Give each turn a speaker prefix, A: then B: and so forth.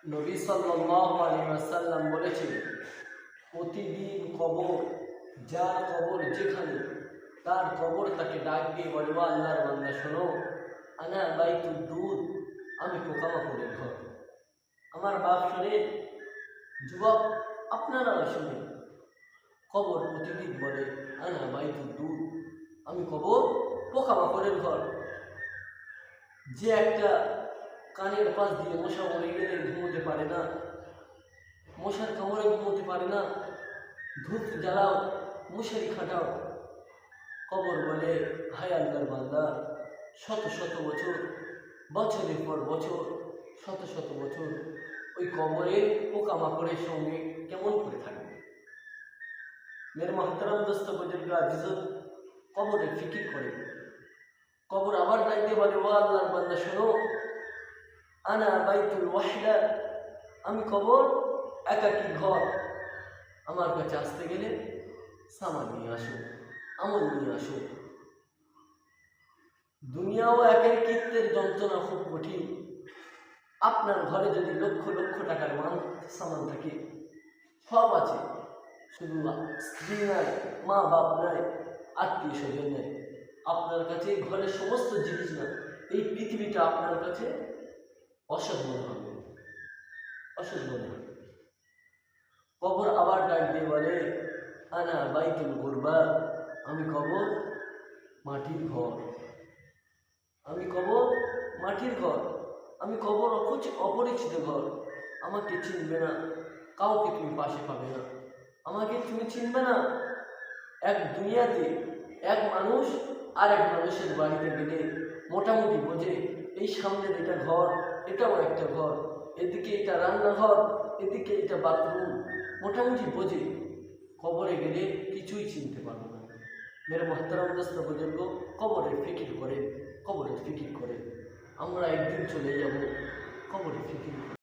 A: নবী সাল্লাল্লাহু আলাইহি ওয়াসাল্লাম বলেছেন, প্রতিদিন কবর, যার কবর যেখানে, তার কবর তাকে ডাক দিয়ে বলবো, আল্লাহর বান্দা শোনো, আনা বাইতুদ দুর, আমি পোকামাকড়ের ঘর। আমার বাপ শোনে, যুবক আপনারা শুনে, কবর প্রতিদিন বলে, আনা বাইতুদ দুর, আমি কবর পোকামাকড়ের ঘর। যে একটা কানের পাশ দিয়ে মশা মরে গেলে ঘুমোতে পারে না, মশার কামড়ে ঘুমোতে পারে না, ধূপ জ্বালাও, মশারি খাটাও, কবর বলে, হায় আল্লাহর বান্দা, শত শত বছর, বছরের পর বছর, শত শত বছর ওই কবরে পোকামাকড়ের সঙ্গে কেমন করে থাকবে। মেরে মহতারাম দোস্ত বুজুর্গ আজিজত, কবরে ফিকির করে, কবর আবার ডাকতে বলে, ও আল্লাহর বান্দা শোনো, আনা বাইতুল ওয়াহদা, আমি কবর একাকী ঘর। আমার কাছে আসতে গেলে সামান নিয়ে আসো, আমল নিয়ে আসো। দুনিয়াও একের কীর্তের যন্ত্রণা খুব কঠিন। আপনার ঘরে যদি লক্ষ লক্ষ টাকার সামান থাকে, সব আছে, শুধু স্ত্রী নাই, মা বাপ নাই, আত্মীয় স্বজন নেই, আপনার কাছে ঘরের সমস্ত জিনিস না, এই পৃথিবীটা আপনার কাছে অসৎ মনে হবে, অসৎ মনে হবে। কবর আবার ডাক দিয়ে বলে, আনা বাইতুল গুরবা, আমি কবর মাটির ঘর, আমি কবর মাটির ঘর, আমি কবর অপরিচিত ঘর। আমাকে চিনবে না, কাউকে তুমি পাশে পাবে না, আমাকে তুমি চিনবে না। এক দুনিয়াতে এক মানুষ আর এক মানুষের বাড়িতে গেলে মোটামুটি বোঝে, এই সামনের এটা ঘর, এটাও একটা ঘর, এদিকে এটা রান্নাঘর, এদিকে এটা বাথরুম, মোটামুটি বোঝে। কবরে গেলে কিছুই চিনতে পারবো না। মেরে মহতারাম দোস্ত বুজুর্গ, কবরের ফিকির করে, কবরের ফিকির করে। আমরা একদিন চলে যাব, কবরের ফিকির করে।